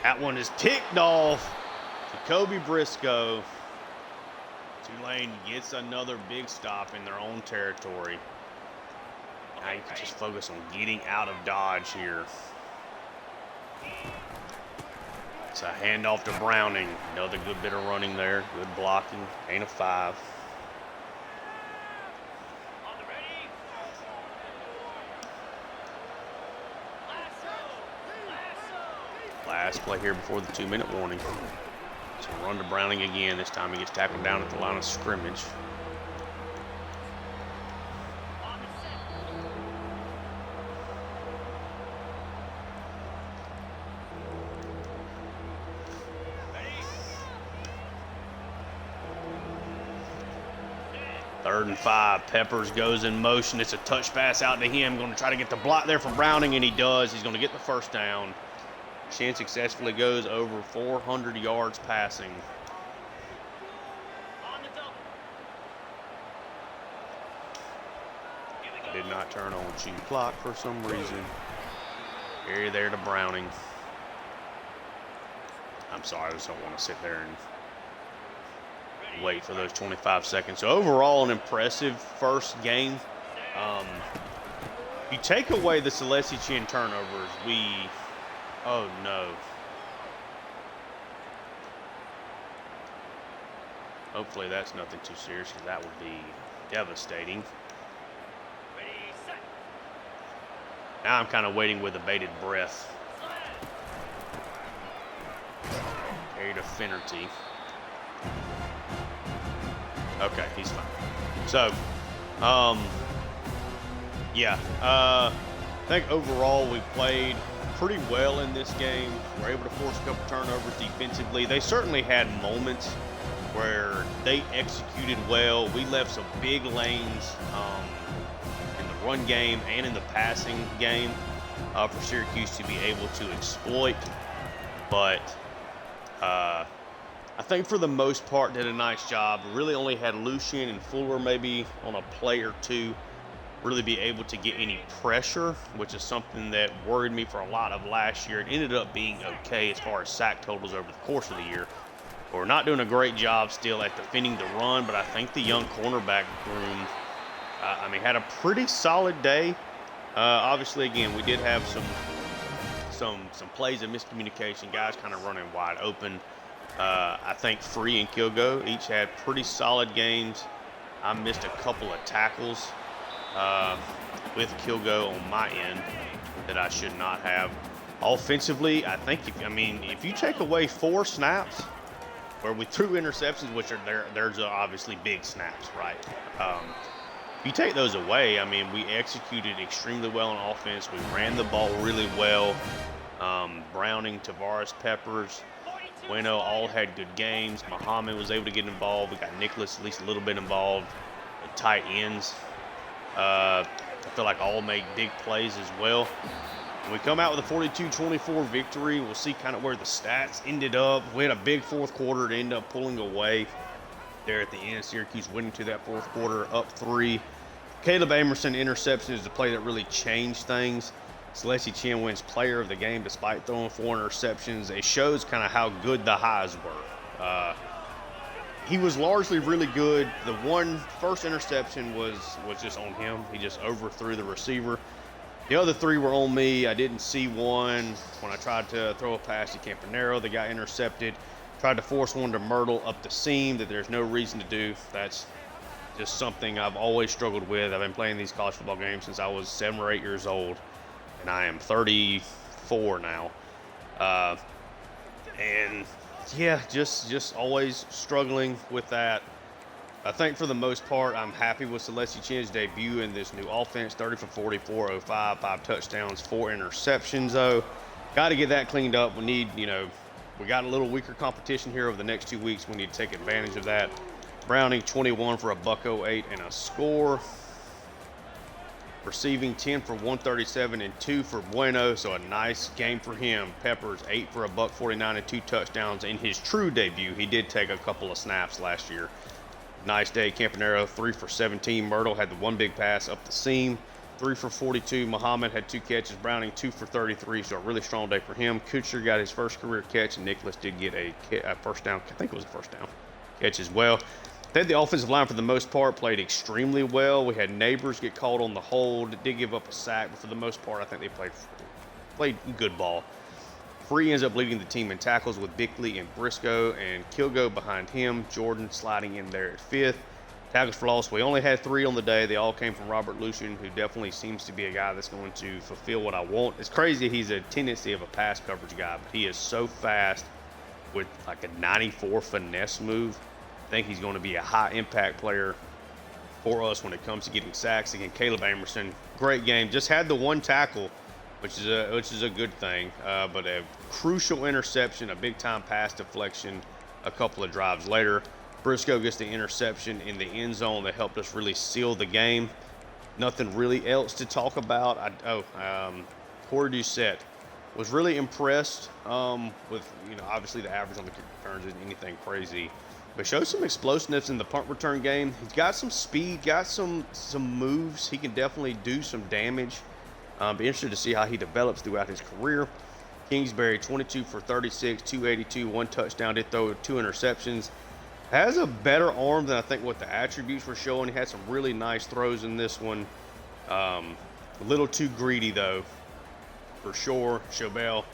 That one is picked off to Kobe Briscoe. Tulane gets another big stop in their own territory. Now you can just focus on getting out of dodge here. It's a handoff to Browning. Another good bit of running there. Good blocking. Gain of 5. Last play here before the 2-minute warning. So run to Browning again. This time he gets tackled down at the line of scrimmage. Third and 5. Peppers goes in motion. It's a touch pass out to him. Going to try to get the block there from Browning, and he does. He's going to get the first down. Chen successfully goes over 400 yards passing. Did not turn on cheap clock for some reason. Carry there to Browning. I'm sorry, I just don't want to sit there and wait for those 25 seconds. So overall, an impressive first game. You take away the Celeste Chen turnovers, oh no. Hopefully that's nothing too serious, because that would be devastating. Now I'm kind of waiting with a bated breath. Carry to Finnerty. Okay, he's fine. So, yeah. I think overall we played pretty well in this game. We're able to force a couple turnovers defensively. They certainly had moments where they executed well. We left some big lanes in the run game and in the passing game for Syracuse to be able to exploit. But I think for the most part did a nice job. Really only had Lucien and Fuller maybe on a play or two. really be able to get any pressure, which is something that worried me for a lot of last year. It ended up being okay as far as sack totals over the course of the year. We're not doing a great job still at defending the run, but I think the young cornerback room, had a pretty solid day. Obviously, again, we did have some plays of miscommunication, guys kind of running wide open. I think Free and Kilgo each had pretty solid games. I missed a couple of tackles with Kilgo on my end that I should not have. Offensively, I think if you take away 4 snaps where we threw interceptions, which are there's obviously big snaps, right? If you take those away, we executed extremely well on offense. We ran the ball really well. Browning, Tavares, Peppers, Bueno all had good games. Muhammad was able to get involved. We got Nicholas at least a little bit involved. The tight ends, I feel like all made big plays as well. When we come out with a 42-24 victory, we'll see kind of where the stats ended up. We had a big fourth quarter to end up pulling away there at the end. Syracuse winning to that fourth quarter, up 3. Caleb Amerson interception is the play that really changed things. Celestia Chin wins player of the game despite throwing 4 interceptions. It shows kind of how good the highs were. He was largely really good. The first interception was just on him. He just overthrew the receiver. The other 3 were on me. I didn't see one when I tried to throw a pass to Campanero. They got intercepted. Tried to force one to Myrtle up the seam that there's no reason to do. That's just something I've always struggled with. I've been playing these college football games since I was 7 or 8 years old, and I am 34 now. And yeah, just always struggling with that. I think for the most part, I'm happy with Celestia Chin's debut in this new offense. 30 for 40, 405, 5 touchdowns, 4 interceptions though. Got to get that cleaned up. We need, we got a little weaker competition here over the next 2 weeks. We need to take advantage of that. Browning, 21 for $108 and a score. Receiving 10 for 137 and 2 for Bueno, so a nice game for him. Peppers, 8 for $149 and 2 touchdowns in his true debut. He did take a couple of snaps last year. Nice day. Campanero, 3 for 17. Myrtle had the 1 big pass up the seam. 3 for 42. Muhammad had 2 catches. Browning, 2 for 33, so a really strong day for him. Kuchar got his first career catch, and Nicholas did get a first down. I think it was a first down catch as well. Then the offensive line, for the most part, played extremely well. We had Neighbors get called on the hold. Did give up a sack, but for the most part, I think they played good ball. Free ends up leading the team in tackles with Bickley and Briscoe, and Kilgo behind him. Jordan sliding in there at 5th. Tackles for loss, we only had 3 on the day. They all came from Robert Lucian, who definitely seems to be a guy that's going to fulfill what I want. It's crazy he's a tendency of a pass coverage guy, but he is so fast with like a 94 finesse move. I think he's going to be a high impact player for us when it comes to getting sacks. Again, Caleb Amerson, great game. Just had the 1 tackle, which is a good thing, but a crucial interception, a big time pass deflection a couple of drives later. Briscoe gets the interception in the end zone that helped us really seal the game. Nothing really else to talk about. Corey Doucette was really impressed with, obviously the average on the kick returns isn't anything crazy, but showed some explosiveness in the punt return game. He's got some speed, got some moves. He can definitely do some damage. Be interested to see how he develops throughout his career. Kingsbury, 22 for 36, 282, 1 touchdown, did throw 2 interceptions. Has a better arm than I think what the attributes were showing. He had some really nice throws in this one. A little too greedy though, for sure. Schobel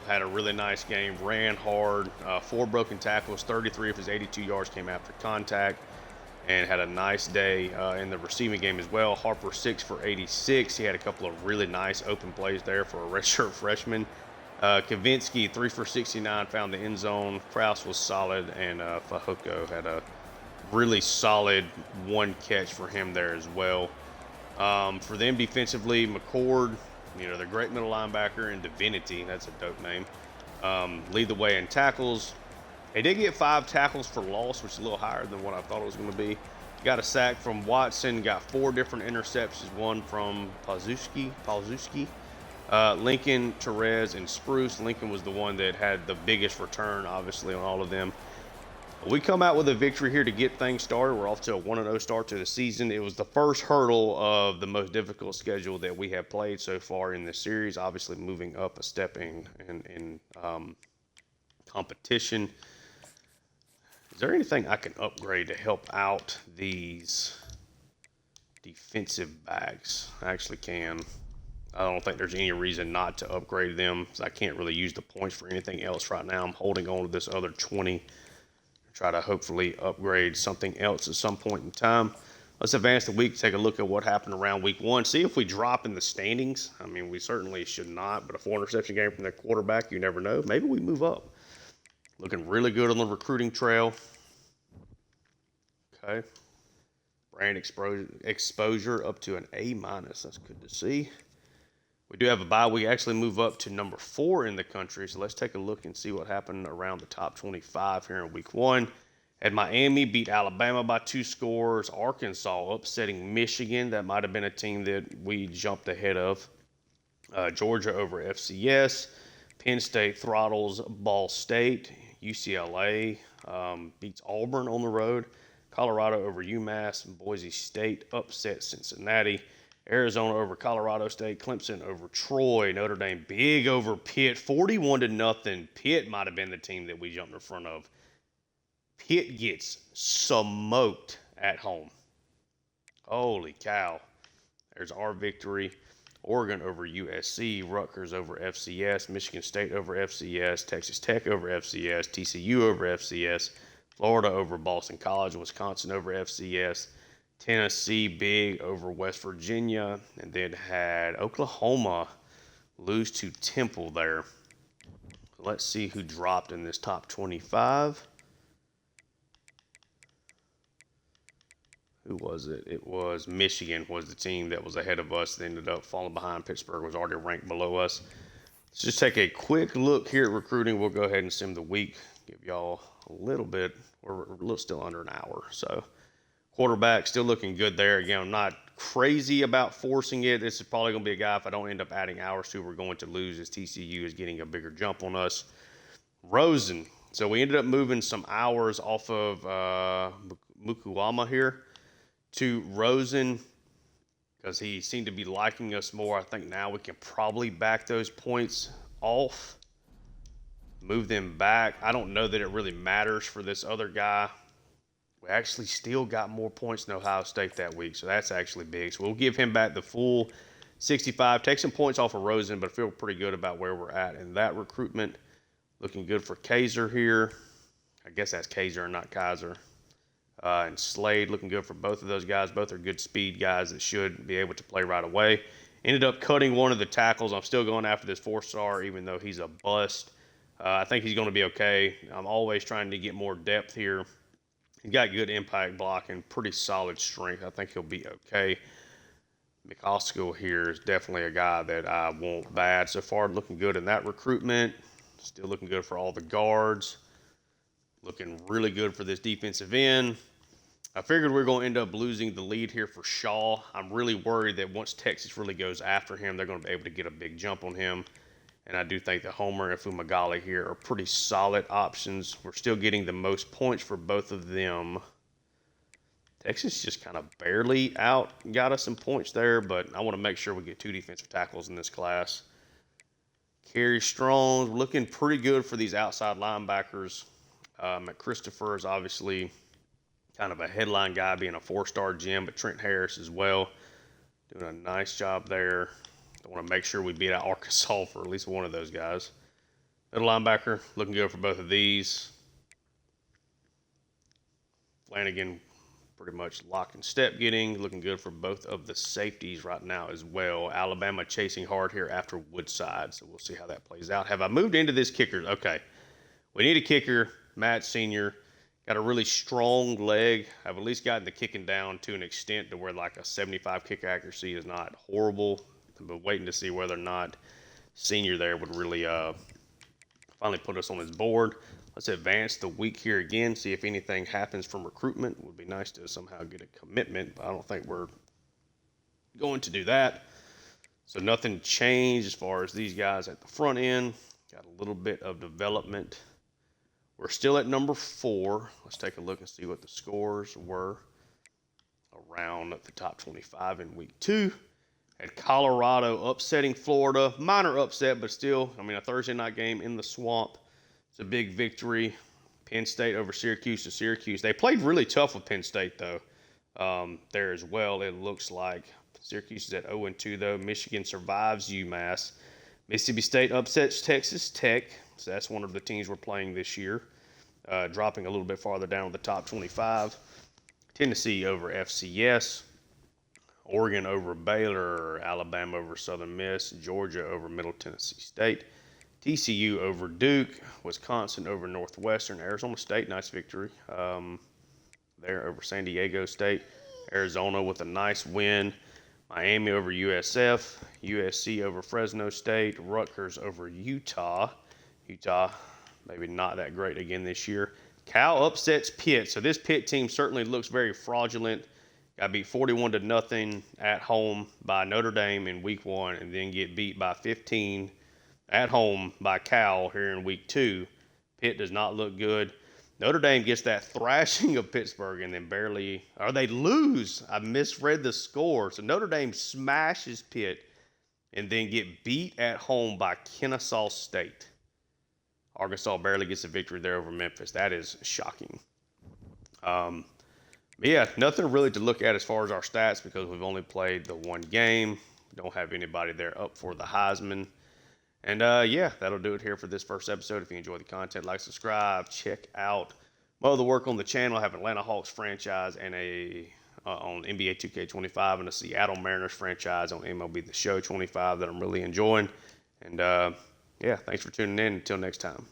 had a really nice game, ran hard, 4 broken tackles, 33 of his 82 yards came after contact, and had a nice day in the receiving game as well. Harper, 6 for 86. He had a couple of really nice open plays there for a redshirt freshman. Kavinsky, 3 for 69, found the end zone. Krause was solid, and Fajuco had a really solid 1 catch for him there as well. For them defensively, McCord, the great middle linebacker, and Divinity, that's a dope name, lead the way in tackles. They did get 5 tackles for loss, which is a little higher than what I thought it was going to be. Got a sack from Watson, got 4 different interceptions, 1 from Pazuski. Lincoln, Therese, and Spruce. Lincoln was the one that had the biggest return, obviously, on all of them. We come out with a victory here to get things started. We're off to a 1-0 start to the season. It was the first hurdle of the most difficult schedule that we have played so far in this series. Obviously, moving up a step in competition. Is there anything I can upgrade to help out these defensive backs? I actually can. I don't think there's any reason not to upgrade them, because I can't really use the points for anything else right now. I'm holding on to this other 20. Try to hopefully upgrade something else at some point in time. Let's advance the week, take a look at what happened around week 1. See if we drop in the standings. I mean, we certainly should not, but a 4-interception game from the quarterback, you never know. Maybe we move up. Looking really good on the recruiting trail. Okay. Brand exposure up to an A-. That's good to see. We do have a bye. We actually move up to number 4 in the country. So let's take a look and see what happened around the top 25 here in week 1. Had Miami beat Alabama by 2 scores. Arkansas upsetting Michigan. That might have been a team that we jumped ahead of. Georgia over FCS. Penn State throttles Ball State. UCLA beats Auburn on the road. Colorado over UMass. Boise State upset Cincinnati. Arizona over Colorado State, Clemson over Troy, Notre Dame big over Pitt, 41-0. Pitt might have been the team that we jumped in front of. Pitt gets smoked at home. Holy cow. There's our victory. Oregon over USC, Rutgers over FCS, Michigan State over FCS, Texas Tech over FCS, TCU over FCS, Florida over Boston College, Wisconsin over FCS, Tennessee big over West Virginia, and then had Oklahoma lose to Temple there. Let's see who dropped in this top 25. Who was it? It was Michigan was the team that was ahead of us. They ended up falling behind. Pittsburgh was already ranked below us. Let's just take a quick look here at recruiting. We'll go ahead and sim the week. Give y'all a little bit. We're still under an hour, so. Quarterback still looking good there. Again, I'm not crazy about forcing it. This is probably going to be a guy, if I don't end up adding hours to, we're going to lose, as TCU is getting a bigger jump on us. Rosen. So we ended up moving some hours off of Mukuama here to Rosen because he seemed to be liking us more. I think now we can probably back those points off, move them back. I don't know that it really matters for this other guy. We actually still got more points than Ohio State that week, so that's actually big. So we'll give him back the full 65. Take some points off of Rosen, but I feel pretty good about where we're at in that recruitment. Looking good for Kaiser here. I guess that's Kaiser and not Kaiser. And Slade looking good for both of those guys. Both are good speed guys that should be able to play right away. Ended up cutting one of the tackles. I'm still going after this 4-star, even though he's a bust. I think he's going to be okay. I'm always trying to get more depth here. He's got good impact blocking, pretty solid strength. I think he'll be okay. McOskill here is definitely a guy that I want bad. So far, looking good in that recruitment. Still looking good for all the guards. Looking really good for this defensive end. I figured we are going to end up losing the lead here for Shaw. I'm really worried that once Texas really goes after him, they're going to be able to get a big jump on him. And I do think that Homer and Fumagalli here are pretty solid options. We're still getting the most points for both of them. Texas just kind of barely got us some points there, but I want to make sure we get 2 defensive tackles in this class. Kerry Strong looking pretty good for these outside linebackers. McChristopher is obviously kind of a headline guy, being a 4-star gem, but Trent Harris as well. Doing a nice job there. I want to make sure we beat out Arkansas for at least one of those guys. Middle linebacker, looking good for both of these. Flanagan, pretty much lock and step looking good for both of the safeties right now as well. Alabama chasing hard here after Woodside, so we'll see how that plays out. Have I moved into this kicker? Okay. We need a kicker. Matt Sr. got a really strong leg. I've at least gotten the kicking down to an extent to where like a 75 kick accuracy is not horrible. But waiting to see whether or not Senior there would really finally put us on his board. Let's advance the week here again, see if anything happens from recruitment. It would be nice to somehow get a commitment, but I don't think we're going to do that. So nothing changed as far as these guys at the front end. Got a little bit of development We're still at number 4. Let's take a look and see what the scores were around the top 25 in week 2. Had Colorado upsetting Florida. Minor upset, but still, a Thursday night game in the swamp. It's a big victory. Penn State over Syracuse to Syracuse. They played really tough with Penn State, though, there as well, it looks like. Syracuse is at 0-2, though. Michigan survives UMass. Mississippi State upsets Texas Tech. So that's one of the teams we're playing this year, dropping a little bit farther down the top 25. Tennessee over FCS. Oregon over Baylor. Alabama over Southern Miss. Georgia over Middle Tennessee State. TCU over Duke. Wisconsin over Northwestern. Arizona State, nice victory there over San Diego State. Arizona with a nice win. Miami over USF. USC over Fresno State. Rutgers over Utah. Utah, maybe not that great again this year. Cal upsets Pitt. So this Pitt team certainly looks very fraudulent. Got beat 41-0 at home by Notre Dame in week 1 and then get beat by 15 at home by Cal here in week 2. Pitt does not look good. Notre Dame gets that thrashing of Pittsburgh and then they lose. I misread the score. So Notre Dame smashes Pitt and then get beat at home by Kennesaw State. Arkansas barely gets a victory there over Memphis. That is shocking. Yeah, nothing really to look at as far as our stats because we've only played the one game. Don't have anybody there up for the Heisman. And yeah, that'll do it here for this first episode. If you enjoy the content, like, subscribe, check out my other work on the channel. I have an Atlanta Hawks franchise and on NBA 2K25 and a Seattle Mariners franchise on MLB The Show 25 that I'm really enjoying. And yeah, thanks for tuning in. Until next time.